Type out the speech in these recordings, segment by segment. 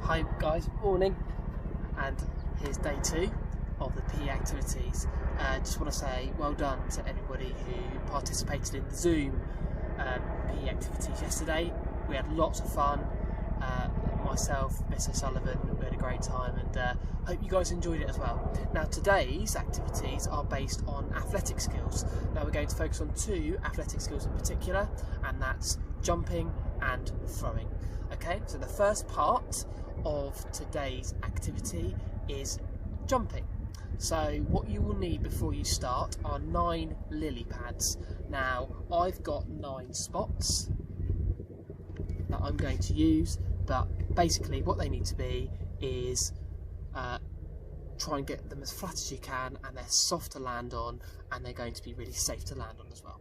Hi guys, morning, and here's day 2 of the PE activities. Just want to say well done to everybody who participated in the Zoom PE activities yesterday. We had lots of fun. Myself, Miss O'Sullivan, we had a great time, and hope you guys enjoyed it as well. Now today's activities are based on athletic skills. Now we're going to focus on 2 athletic skills in particular, and that's jumping and throwing. Okay, so the first part of today's activity is jumping. So what you will need before you start are 9 lily pads. Now I've got 9 spots that I'm going to use, but basically what they need to be is try and get them as flat as you can, and they're soft to land on, and they're going to be really safe to land on as well.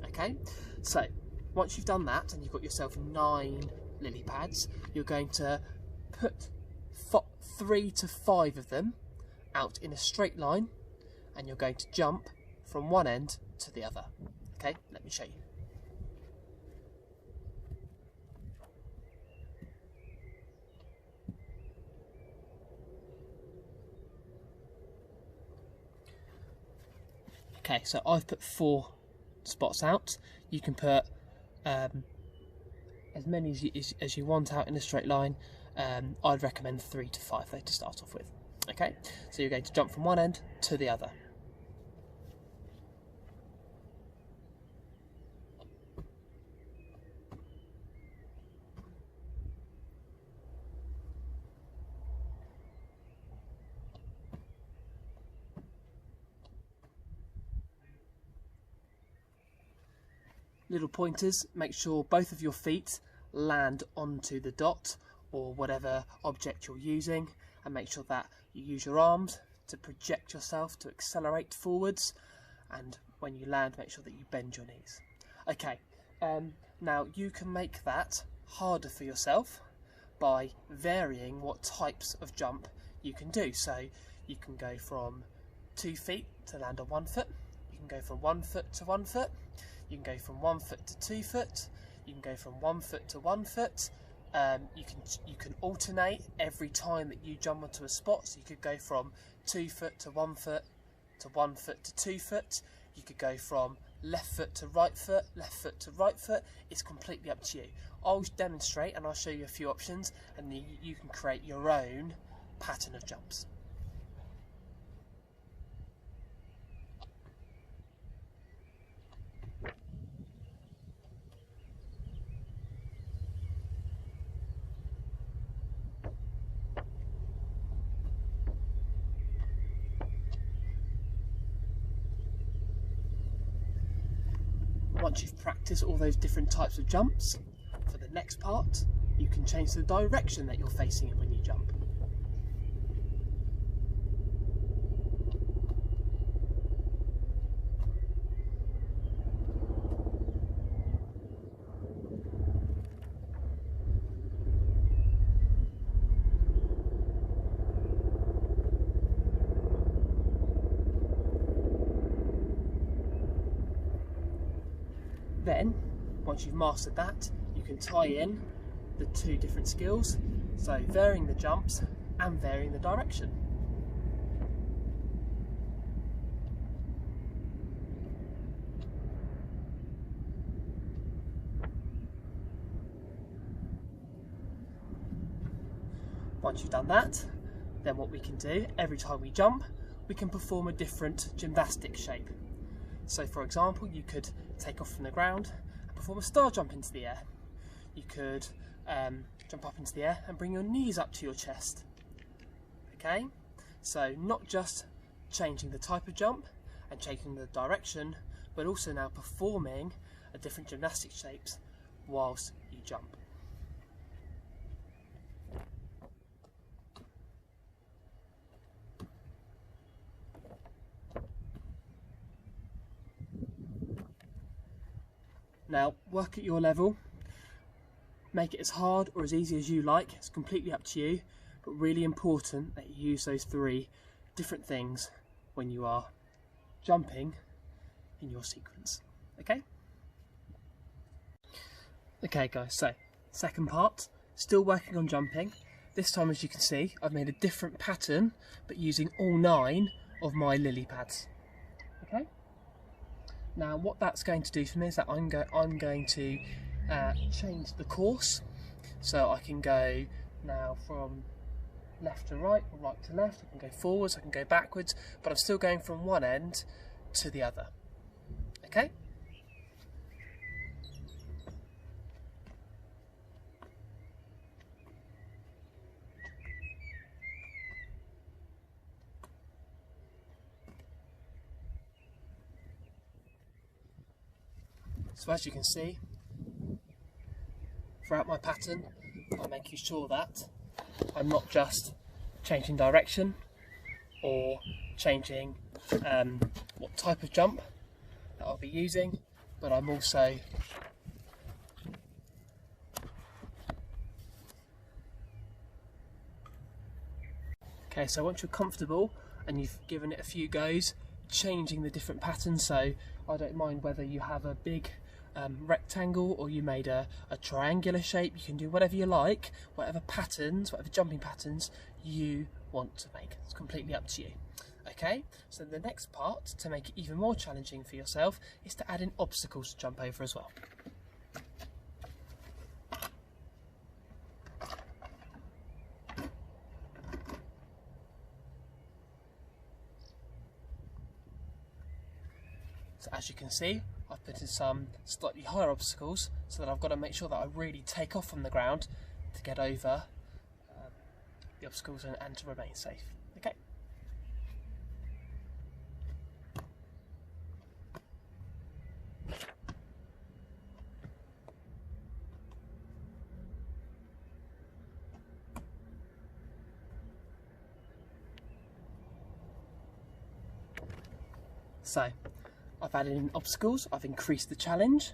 Okay, so once you've done that and you've got yourself 9 lily pads, you're going to put 3 to 5 of them out in a straight line, and you're going to jump from one end to the other. Okay, let me show you. Okay, so I've put 4 spots out. You can put as many as you want out in a straight line. I'd recommend 3 to 5 though to start off with. Okay, so you're going to jump from one end to the other. Little pointers, make sure both of your feet land onto the dot or whatever object you're using, and make sure that you use your arms to project yourself to accelerate forwards, and when you land make sure that you bend your knees. Okay, now you can make that harder for yourself by varying what types of jump you can do. So you can go from 2 feet to land on 1 foot, you can go from 1 foot to 1 foot, you can go from 1 foot to 2 foot, you can go from 1 foot to 1 foot. You can alternate every time that you jump onto a spot. So you could go from 2 foot to 1 foot to 1 foot to 2 foot. You could go from left foot to right foot, left foot to right foot. It's completely up to you. I'll demonstrate and I'll show you a few options, and then you can create your own pattern of jumps. Once you've practiced all those different types of jumps, for the next part, you can change the direction that you're facing in when you jump. Then, once you've mastered that, you can tie in the 2 different skills, so varying the jumps and varying the direction. Once you've done that, then what we can do, every time we jump, we can perform a different gymnastic shape. So for example, you could take off from the ground and perform a star jump into the air. You could jump up into the air and bring your knees up to your chest. Okay, so not just changing the type of jump and changing the direction, but also now performing a different gymnastic shapes whilst you jump. Now, work at your level, make it as hard or as easy as you like, it's completely up to you, but really important that you use those 3 different things when you are jumping in your sequence. Okay? Okay guys, so second part, still working on jumping, this time, as you can see, I've made a different pattern, but using all 9 of my lily pads. Okay. Now, what that's going to do for me is that I'm going to change the course, so I can go now from left to right, or right to left. I can go forwards, I can go backwards, but I'm still going from one end to the other. Okay. So as you can see, throughout my pattern, I'm making sure that I'm not just changing direction or changing what type of jump that I'll be using, but I'm also okay. So once you're comfortable and you've given it a few goes, changing the different patterns, so I don't mind whether you have a big rectangle or you made a triangular shape. You can do whatever you like, whatever patterns, whatever jumping patterns you want to make. It's completely up to you. Okay, so the next part, to make it even more challenging for yourself, is to add in obstacles to jump over as well. So as you can see, I've put in some slightly higher obstacles, so that I've got to make sure that I really take off from the ground to get over the obstacles and to remain safe. Okay. So, I've added in obstacles, I've increased the challenge,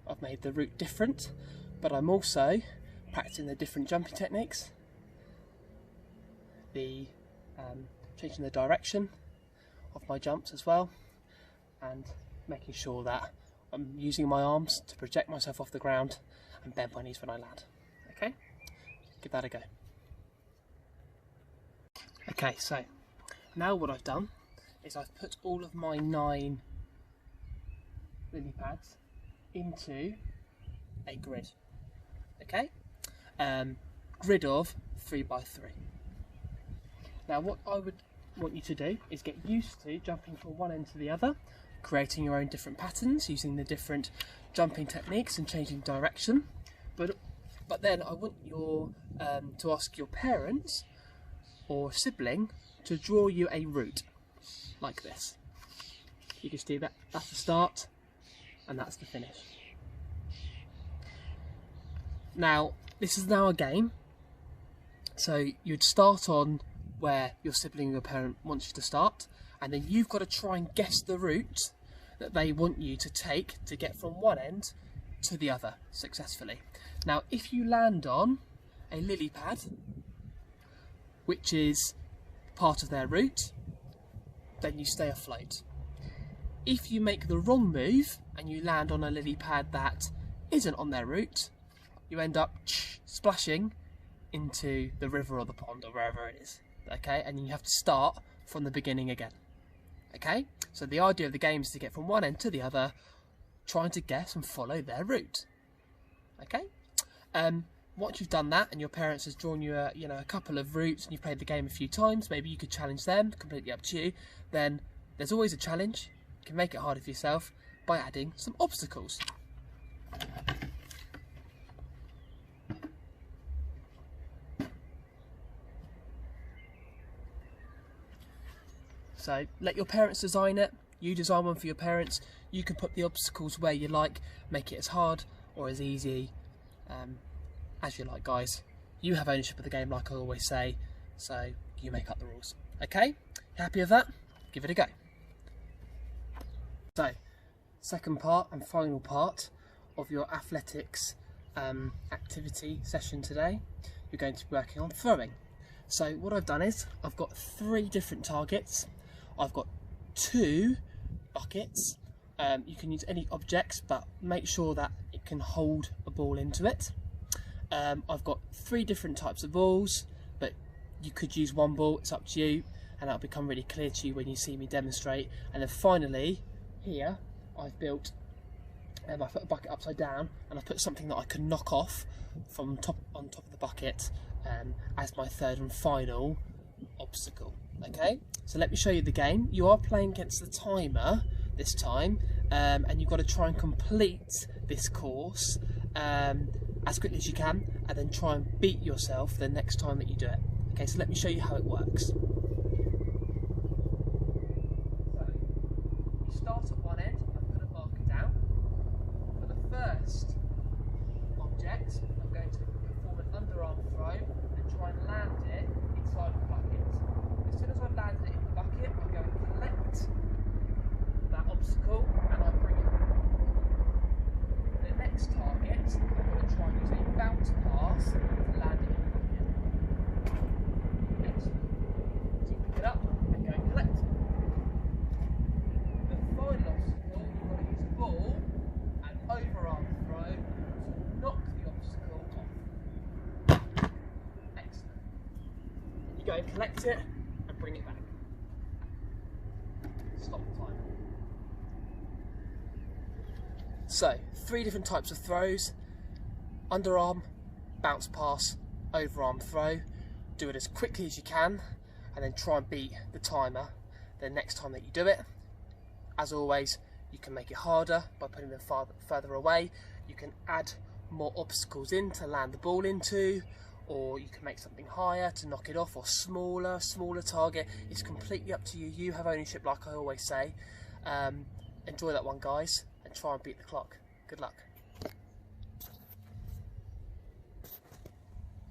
I've made the route different, but I'm also practicing the different jumping techniques, the changing the direction of my jumps as well, and making sure that I'm using my arms to project myself off the ground and bend my knees when I land. Okay, give that a go. Okay, so now what I've done is I've put all of my 9 lily pads into a grid. Okay, grid of 3 by 3. Now what I would want you to do is get used to jumping from one end to the other, creating your own different patterns using the different jumping techniques and changing direction, but then I want your to ask your parents or sibling to draw you a route like this. You can see that that's the start and that's the finish. Now this is now a game, so you'd start on where your sibling or your parent wants you to start, and then you've got to try and guess the route that they want you to take to get from one end to the other successfully. Now if you land on a lily pad, which is part of their route, then you stay afloat. If you make the wrong move and you land on a lily pad that isn't on their route, you end up splashing into the river or the pond or wherever it is. Okay, and you have to start from the beginning again. Okay, so the idea of the game is to get from one end to the other, trying to guess and follow their route. Okay, once you've done that and your parents has drawn you a couple of routes and you've played the game a few times, maybe you could challenge them, completely up to you. Then there's always a challenge. You can make it harder for yourself by adding some obstacles. So let your parents design it, you design one for your parents, you can put the obstacles where you like, make it as hard or as easy as you like, guys. You have ownership of the game, like I always say, so you make up the rules. Okay, happy with that? Give it a go. So, second part and final part of your athletics activity session today, you're going to be working on throwing. So what I've done is, I've got 3 different targets. I've got 2 buckets. You can use any objects, but make sure that it can hold a ball into it. I've got 3 different types of balls, You could use one ball, it's up to you, and that'll become really clear to you when you see me demonstrate. And then finally, here, I've built, I put a bucket upside down, and I've put something that I can knock off from on top of the bucket as my third and final obstacle. Okay, so let me show you the game. You are playing against the timer this time, and you've got to try and complete this course as quickly as you can, and then try and beat yourself the next time that you do it. Okay, so let me show you how it works. So, you start at one end, I put a marker down. For the first object, I'm going to perform an underarm throw and try and land it inside the bucket. As soon as I've landed it in the bucket, I go and collect that obstacle and I bring it back. The next target, I'm going to try and use a bounce pass to land it in the bucket. Excellent. So you pick it up and go and collect it. The final obstacle, you've got to use a ball and overarm throw to knock the obstacle off. Excellent. You go and collect it and bring it back. Stop the timer. So, 3 different types of throws: underarm, bounce pass, overarm throw. Do it as quickly as you can and then try and beat the timer the next time that you do it. As always, you can make it harder by putting them further away. You can add more obstacles in to land the ball into, or you can make something higher to knock it off, or smaller target. It's completely up to you. You have ownership, like I always say. Enjoy that one, guys, and try and beat the clock. Good luck.